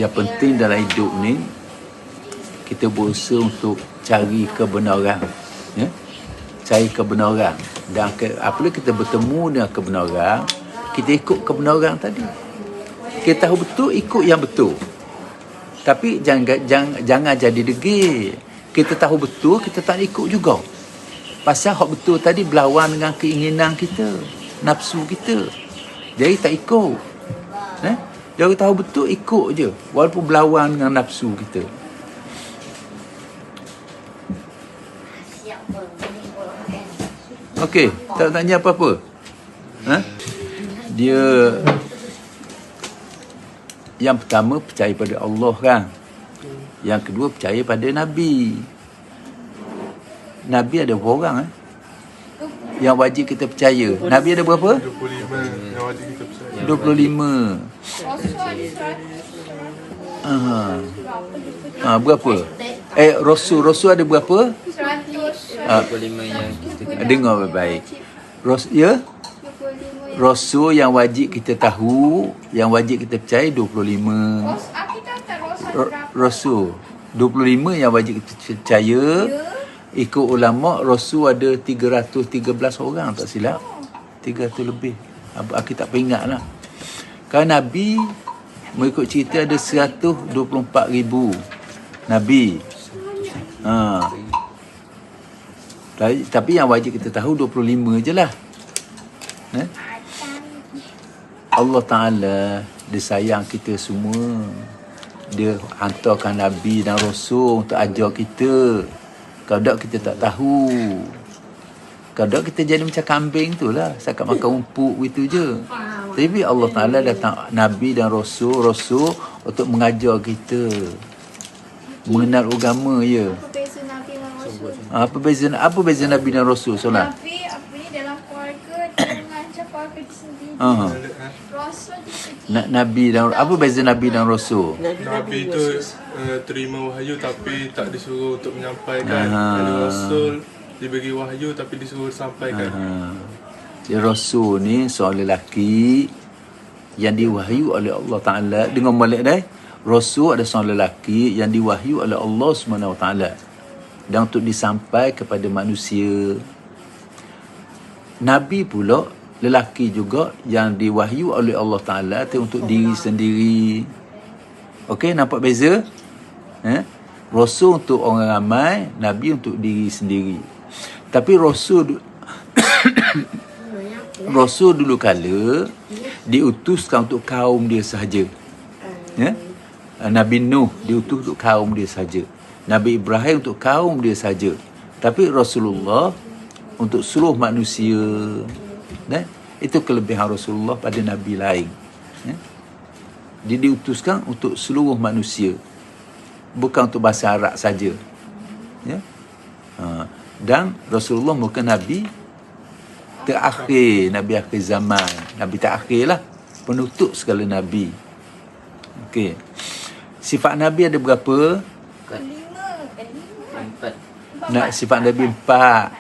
Yang penting dalam hidup ni, kita berusaha untuk cari kebenaran, ya? Cari kebenaran. Dan apabila kita bertemu dengan kebenaran, kita ikut kebenaran tadi. Kita tahu betul, ikut yang betul. Tapi jangan jadi degil. Kita tahu betul, kita tak ikut juga. Pasal hak betul tadi berlawan dengan keinginan kita, nafsu kita. Jadi tak ikut. Dia tahu betul, ikut je. Walaupun berlawan dengan nafsu kita. Okey, tak tanya apa-apa. Dia yang pertama percaya pada Allah kan. Yang kedua percaya pada Nabi. Nabi ada berapa orang yang wajib kita percaya? Nabi ada berapa? 25 yang wajib kita percaya. 25. Berapa? Rasul ada berapa? 25 yang kita kena. Dengar baik-baik. Rasul yang wajib kita tahu, yang wajib kita percaya 25. Rasul 25 yang wajib kita percaya. Ikut ulama, Rasul ada 313 orang tak silap. 300 lebih. Aku tak ingat lah. Kalau Nabi, mengikut cerita ada 124,000 Nabi. Tapi yang wajib kita tahu 25 je lah. Allah Ta'ala, dia sayang kita semua. Dia hantarkan Nabi dan Rasul untuk ajar kita. Kalau tak kita tak tahu. Kalau tak kita jadi macam kambing tu lah. Sakat makan rumput gitu je. Tapi Allah Ta'ala datang Nabi dan Rasul untuk mengajar kita. Mengenal agama ya. Apa beza Nabi dan Rasul? Solat. Nabi dalam keluarga dia mengajar keluarga dia sendiri. Rasul dia Nabi dan apa beza Nabi dan Rasul? Nabi itu terima wahyu tapi tak disuruh untuk menyampaikan. Ada Rasul diberi wahyu tapi disuruh sampaikan. Rasul ni seorang lelaki yang diwahyu oleh Allah Ta'ala. Dengar balik dah. Rasul ada seorang lelaki yang diwahyu oleh Allah Subhanahu Wa Ta'ala dan untuk disampaikan kepada manusia. Nabi pula lelaki juga yang diwahyu oleh Allah Ta'ala untuk diri sendiri. Okey, nampak beza? Rasul untuk orang ramai, Nabi untuk diri sendiri. Tapi Rasul dulu kala diutuskan untuk kaum dia sahaja. Nabi Nuh diutus untuk kaum dia sahaja. Nabi Ibrahim untuk kaum dia sahaja. Tapi Rasulullah untuk seluruh manusia. Itu kelebihan Rasulullah pada Nabi lain. Dia diutuskan untuk seluruh manusia. Bukan untuk bahasa Arab saja. Dan Rasulullah bukan Nabi terakhir, Nabi akhir zaman. Nabi terakhir lah. Penutup segala Nabi. Okey. Sifat Nabi ada berapa? 4. Sifat Nabi 4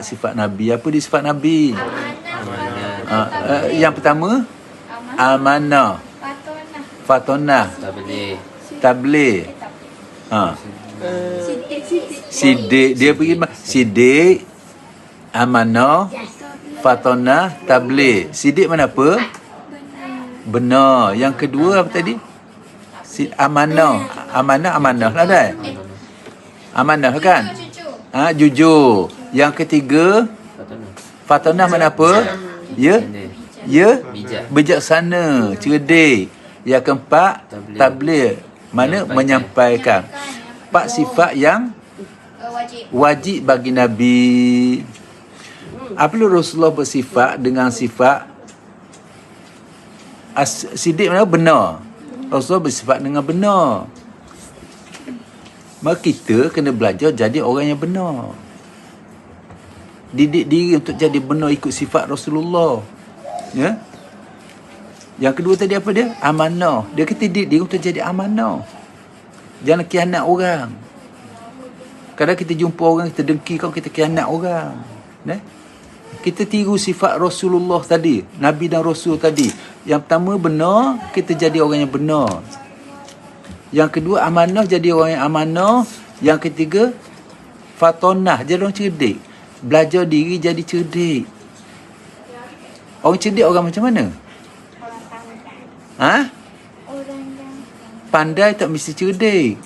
sifat Nabi. Apa dia sifat Nabi? Yang pertama amanah, fatonah, tabligh, sidik. Dia pergi sidik, amanah, fatonah, tabligh. Sidik mana apa? Benar. Yang kedua apa tadi? Amanah lah dah. Amanah kan? Jujur. Yang ketiga fatonah mana apa? Ya? Bijaksana, cerdik. Yang keempat tabligh. Mana? Menyampaikan. 4 sifat yang wajib bagi Nabi. Apabila Rasulullah bersifat dengan sifat sidik mana? Benar. Rasulullah bersifat dengan benar. Maka kita kena belajar jadi orang yang benar. Didik diri untuk jadi benar ikut sifat Rasulullah. Ya. Yang kedua tadi apa dia? Amanah. Dia kata didik diri untuk jadi amanah. Jangan khianat orang. Kadang kita jumpa orang, kita dengki kau, kita khianat orang. Kita tiru sifat Rasulullah tadi, Nabi dan Rasul tadi. Yang pertama benar, kita jadi orang yang benar. Yang kedua, amanah, jadi orang yang amanah. Yang ketiga, fatonah, jadi orang cerdik. Belajar diri jadi cerdik. Orang cerdik orang macam mana? Orang pandai. Ha? Orang yang Pandai tak mesti cerdik.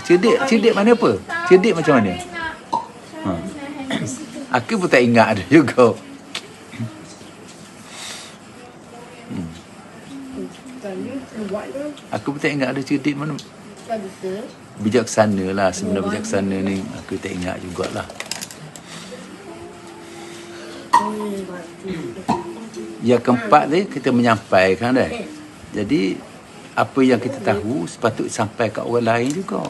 Cerdik mana apa? Cerdik macam mana? Aku pun tak ingat ada juga. Aku pun tak ingat ada cerdik mana. Bijaksana lah, sebenarnya bijaksana ni aku tak ingat jugalah. Yang keempat ni kita menyampaikan dah. Jadi apa yang kita tahu sepatutnya sampai kat orang lain juga.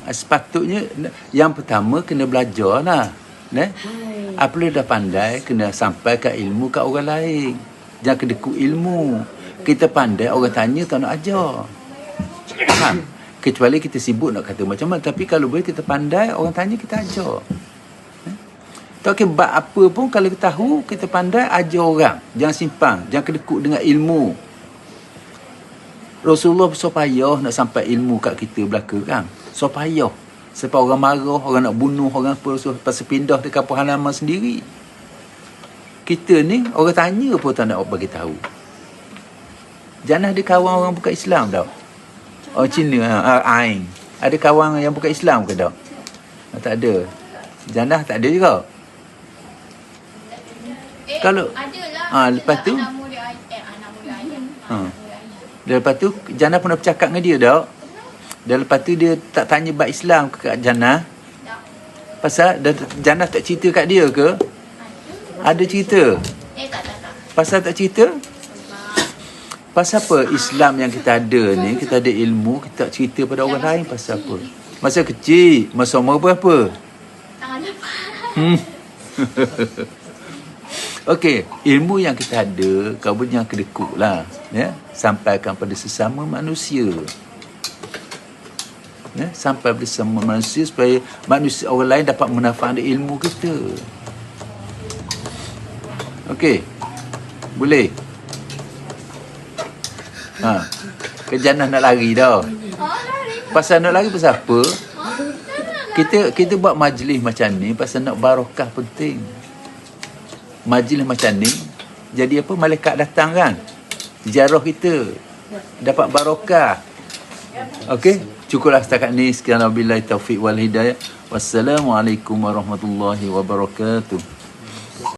Sepatutnya yang pertama kena belajar lah. Apabila dah pandai, kena sampai kat ilmu kat orang lain. Jangan kedekut ilmu. Kita pandai, orang tanya tak nak ajar. Faham? Kecuali kita sibuk nak kata macam mana. Tapi kalau boleh kita pandai, orang tanya kita ajar. Tak okay, bab apa pun kalau kita tahu, kita pandai, ajar orang. Jangan simpang, jangan kedekut dengan ilmu. Rasulullah supaya nak sampai ilmu kat kita belaka kan. Supaya. Sebab orang marah, orang nak bunuh, orang apa, pasal pindah ke kampung halaman sendiri. Kita ni, orang tanya pun tak nak bagi tahu. Jangan ada kawan orang bukan Islam tau. Orang Cina, Ain. Ada kawan yang bukan Islam ke tak? Tak ada. Janah tak ada juga. Kalau lepas tu lepas tu Jannah pernah bercakap dengan dia tak? Dan lepas tu dia tak tanya bab Islam ke kat Jannah? Pasal Jannah tak cerita kat dia ke? Ada cerita? Pasal tak cerita? Pasal apa Islam yang kita ada ni, kita ada ilmu, kita tak cerita pada orang lain pasal apa? Masa kecil, masa umur berapa? Okey, ilmu yang kita ada, kau pun jangan kedekut lah. Ya? Sampaikan pada sesama manusia. Ya? Sampai pada sesama manusia supaya manusia orang lain dapat memanfaatkan ilmu kita. Okey, boleh? Kejana nak lari dah. Pasal nak lari pasal apa? Kita buat majlis macam ni pasal nak barakah penting. Majlis macam ni jadi apa, malaikat datang kan, ziarah kita, dapat barakah. Okey, cukuplah setakat ni. Sekian wabillahi taufiq wal hidayah. Wassalamualaikum warahmatullahi wabarakatuh.